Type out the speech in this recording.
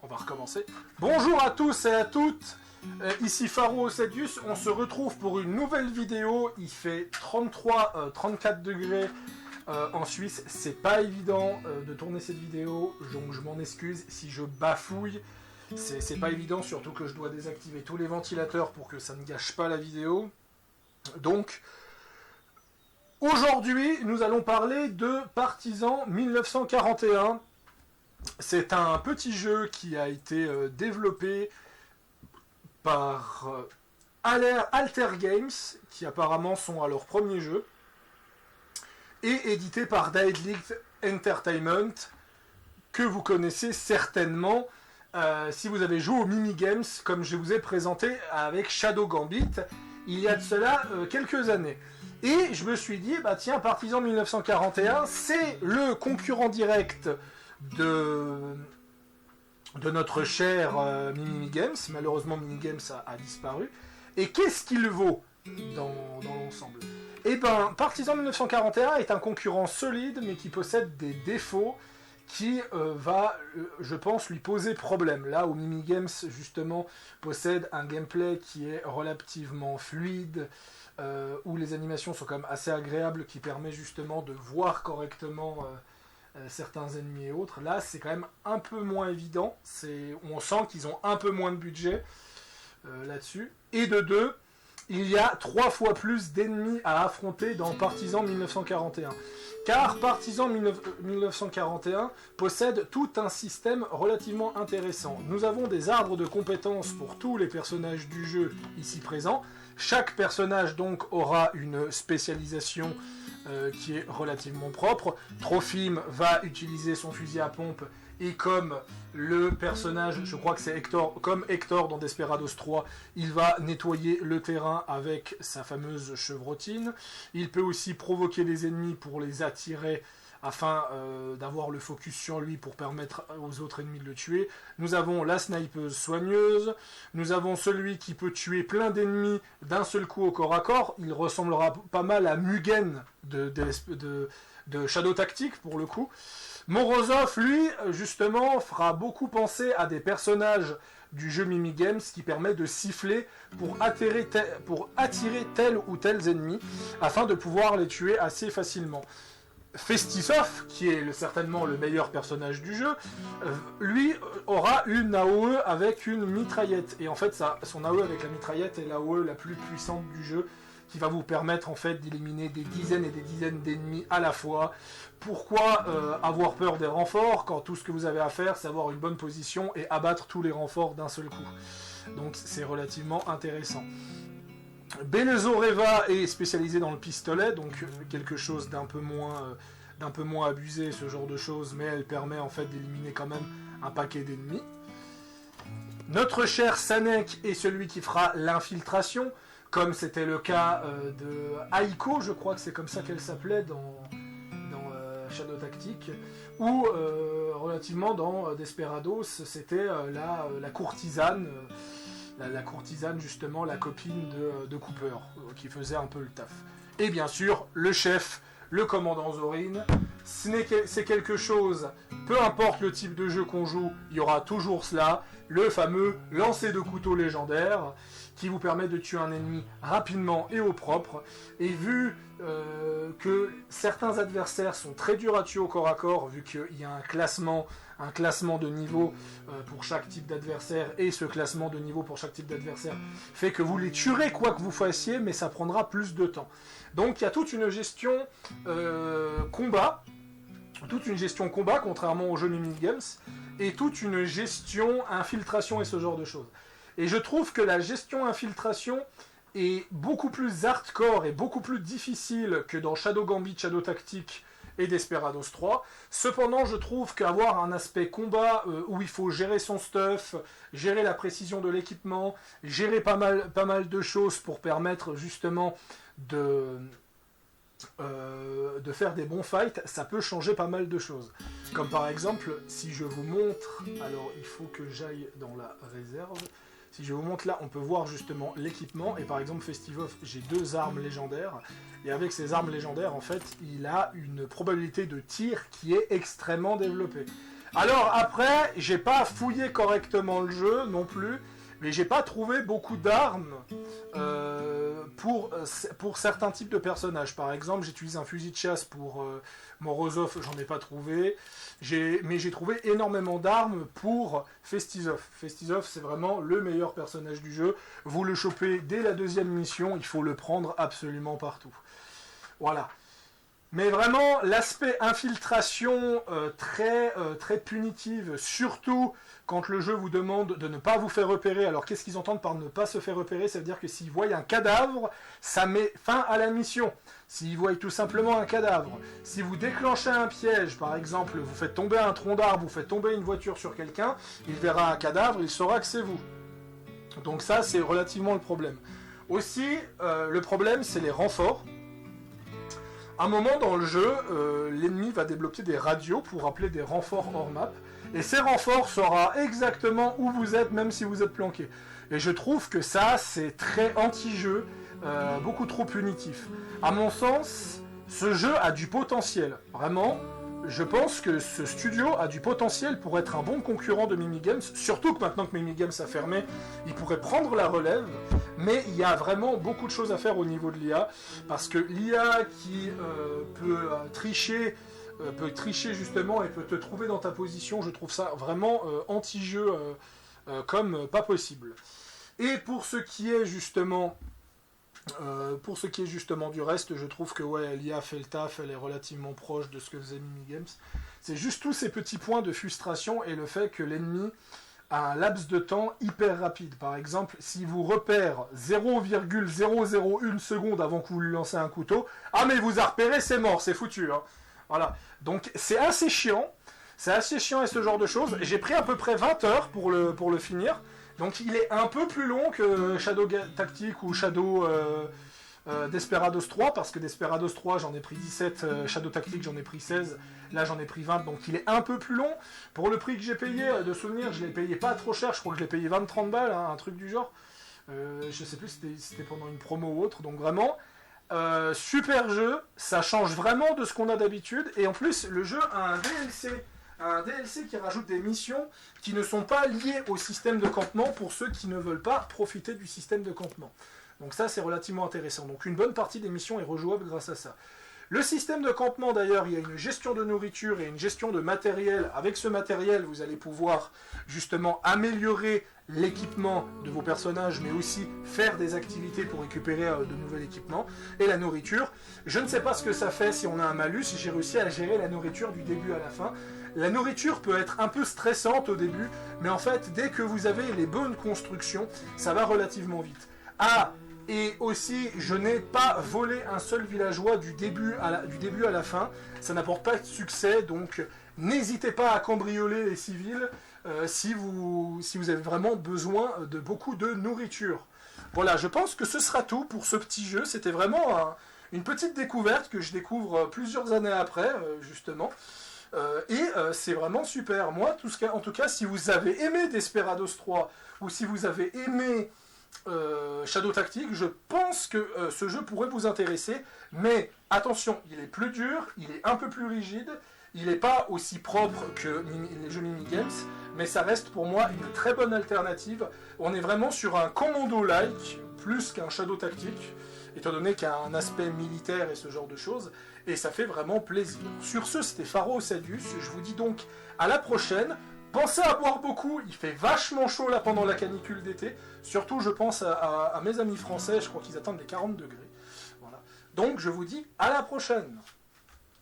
On va recommencer. Bonjour à tous et à toutes, ici Pharo Sedius, on se retrouve pour une nouvelle vidéo. Il fait 33-34 degrés en Suisse, c'est pas évident de tourner cette vidéo, donc je m'en excuse si je bafouille. C'est pas évident, surtout que je dois désactiver tous les ventilateurs pour que ça ne gâche pas la vidéo. Donc, aujourd'hui, nous allons parler de Partizan 1941. C'est un petit jeu qui a été développé par Alter Games, qui apparemment sont à leur premier jeu, et édité par Daedalic Entertainment, que vous connaissez certainement si vous avez joué aux mini-games, comme je vous ai présenté avec Shadow Gambit, il y a de cela quelques années. Et je me suis dit, bah tiens, Partizan 1941, c'est le concurrent direct de notre cher Minigames. Malheureusement, Minigames a disparu. Et qu'est-ce qu'il vaut dans l'ensemble? Eh bien, Partizan 1941 est un concurrent solide, mais qui possède des défauts qui va, je pense, lui poser problème. Là où Minigames, justement, possède un gameplay qui est relativement fluide, où les animations sont quand même assez agréables, qui permet justement de voir correctement certains ennemis et autres. Là, c'est quand même un peu moins évident. On sent qu'ils ont un peu moins de budget là-dessus. Et de deux, il y a 3 fois plus d'ennemis à affronter dans Partizan 1941. Car Partizan 1941 possède tout un système relativement intéressant. Nous avons des arbres de compétences pour tous les personnages du jeu ici présents. Chaque personnage donc aura une spécialisation qui est relativement propre. Trophim va utiliser son fusil à pompe, et comme le personnage, je crois que c'est Hector, comme Hector dans Desperados 3, il va nettoyer le terrain avec sa fameuse chevrotine. Il peut aussi provoquer les ennemis pour les attirer afin d'avoir le focus sur lui pour permettre aux autres ennemis de le tuer. Nous avons la snipeuse soigneuse, nous avons celui qui peut tuer plein d'ennemis d'un seul coup au corps à corps. Il ressemblera pas mal à Mugen de Shadow Tactics pour le coup. Morozov, lui, justement, fera beaucoup penser à des personnages du jeu Minigames qui permet de siffler pour attirer tel ou tel ennemi afin de pouvoir les tuer assez facilement. Festisov, qui est certainement le meilleur personnage du jeu, lui aura une AOE avec une mitraillette. Et en fait, son AOE avec la mitraillette est l'AOE la plus puissante du jeu, qui va vous permettre en fait d'éliminer des dizaines et des dizaines d'ennemis à la fois. Pourquoi avoir peur des renforts quand tout ce que vous avez à faire, c'est avoir une bonne position et abattre tous les renforts d'un seul coup? Donc c'est relativement intéressant. Belezoreva est spécialisée dans le pistolet, donc quelque chose d'un peu moins abusé, ce genre de choses, mais elle permet en fait d'éliminer quand même un paquet d'ennemis. Notre cher Sanek est celui qui fera l'infiltration, comme c'était le cas de Aiko, je crois que c'est comme ça qu'elle s'appelait dans Shadow Tactics, ou relativement dans Desperados, c'était la courtisane, la courtisane justement, la copine de Cooper, qui faisait un peu le taf. Et bien sûr, le chef, le commandant Zorin, c'est quelque chose, peu importe le type de jeu qu'on joue, il y aura toujours cela, le fameux lancer de couteau légendaire, qui vous permet de tuer un ennemi rapidement et au propre. Et vu que certains adversaires sont très durs à tuer au corps à corps, vu qu'il y a un classement de niveau pour chaque type d'adversaire, et ce classement de niveau pour chaque type d'adversaire fait que vous les tuerez quoi que vous fassiez, mais ça prendra plus de temps. Donc il y a toute une gestion combat, contrairement aux jeux Minigames, et toute une gestion infiltration et ce genre de choses. Et je trouve que la gestion infiltration est beaucoup plus hardcore et beaucoup plus difficile que dans Shadow Gambit, Shadow Tactics et Desperados 3. Cependant, je trouve qu'avoir un aspect combat où il faut gérer son stuff, gérer la précision de l'équipement, gérer pas mal de choses pour permettre justement de faire des bons fights, ça peut changer pas mal de choses. Comme par exemple, si je vous montre, alors il faut que j'aille dans la réserve. Si je vous montre là, on peut voir justement l'équipement, et par exemple Festivov, j'ai 2 armes légendaires, et avec ces armes légendaires, en fait, il a une probabilité de tir qui est extrêmement développée. Alors après, j'ai pas fouillé correctement le jeu non plus, mais j'ai pas trouvé beaucoup d'armes pour certains types de personnages. Par exemple, j'utilise un fusil de chasse pour Morozov, j'en ai pas trouvé, mais j'ai trouvé énormément d'armes pour Festisov. Festisov, c'est vraiment le meilleur personnage du jeu. Vous le chopez dès la deuxième mission, il faut le prendre absolument partout. Voilà. Mais vraiment, l'aspect infiltration très punitive, surtout quand le jeu vous demande de ne pas vous faire repérer. Alors qu'est-ce qu'ils entendent par ne pas se faire repérer? Ça veut dire que s'ils voient un cadavre, ça met fin à la mission. S'ils voient tout simplement un cadavre, si vous déclenchez un piège, par exemple, vous faites tomber un tronc d'arbre, vous faites tomber une voiture sur quelqu'un, il verra un cadavre, il saura que c'est vous. Donc ça, c'est relativement le problème. Aussi, le problème, c'est les renforts. À un moment dans le jeu, l'ennemi va débloquer des radios pour appeler des renforts hors map. Et ces renforts sauront exactement où vous êtes, même si vous êtes planqué. Et je trouve que ça, c'est très anti-jeu, beaucoup trop punitif. À mon sens, ce jeu a du potentiel. Vraiment, je pense que ce studio a du potentiel pour être un bon concurrent de Mimigames. Surtout que maintenant que Mimigames a fermé, il pourrait prendre la relève. Mais il y a vraiment beaucoup de choses à faire au niveau de l'IA. Parce que l'IA qui peut tricher justement et peut te trouver dans ta position, je trouve ça vraiment anti-jeu comme pas possible. Et pour ce qui est justement du reste, je trouve que ouais, l'IA fait le taf, elle est relativement proche de ce que faisait Mimigames. C'est juste tous ces petits points de frustration et le fait que l'ennemi a un laps de temps hyper rapide. Par exemple, si vous repère 0,001 seconde avant que vous lui lancez un couteau, ah mais il vous a repéré, c'est mort, c'est foutu. Hein. Voilà. Donc c'est assez chiant. C'est assez chiant et ce genre de choses. J'ai pris à peu près 20 heures pour le finir. Donc il est un peu plus long que Shadow Tactics ou Shadow Desperados 3, parce que Desperados 3 j'en ai pris 17, Shadow Tactics j'en ai pris 16, là j'en ai pris 20, donc il est un peu plus long. Pour le prix que j'ai payé, de souvenir, je l'ai payé pas trop cher, je crois que je l'ai payé 20-30 balles, hein, un truc du genre. Je sais plus si c'était pendant une promo ou autre, donc vraiment, super jeu, ça change vraiment de ce qu'on a d'habitude, et en plus le jeu a un DLC qui rajoute des missions qui ne sont pas liées au système de campement pour ceux qui ne veulent pas profiter du système de campement. Donc ça c'est relativement intéressant. Donc une bonne partie des missions est rejouable grâce à ça. Le système de campement d'ailleurs, il y a une gestion de nourriture et une gestion de matériel. Avec ce matériel, vous allez pouvoir justement améliorer l'équipement de vos personnages, mais aussi faire des activités pour récupérer de nouvel équipement. Et la nourriture, je ne sais pas ce que ça fait si on a un malus, j'ai réussi à gérer la nourriture du début à la fin. La nourriture peut être un peu stressante au début, mais en fait, dès que vous avez les bonnes constructions, ça va relativement vite. Ah, et aussi, je n'ai pas volé un seul villageois du début à la fin. Ça n'apporte pas de succès, donc n'hésitez pas à cambrioler les civils si vous avez vraiment besoin de beaucoup de nourriture. Voilà, je pense que ce sera tout pour ce petit jeu. C'était vraiment une petite découverte que je découvre plusieurs années après, justement. C'est vraiment super. Moi, en tout cas, si vous avez aimé Desperados 3 ou si vous avez aimé Shadow Tactics, je pense que ce jeu pourrait vous intéresser, mais attention, il est plus dur, il est un peu plus rigide, il n'est pas aussi propre que les jeux Mimigames, mais ça reste pour moi une très bonne alternative. On est vraiment sur un commando-like, plus qu'un Shadow Tactics, étant donné qu'il y a un aspect militaire et ce genre de choses, et ça fait vraiment plaisir. Sur ce, c'était Pharo Sadius, je vous dis donc à la prochaine. Pensez à boire beaucoup, il fait vachement chaud là pendant la canicule d'été. Surtout, je pense à mes amis français, je crois qu'ils attendent les 40 degrés. Voilà. Donc, je vous dis à la prochaine.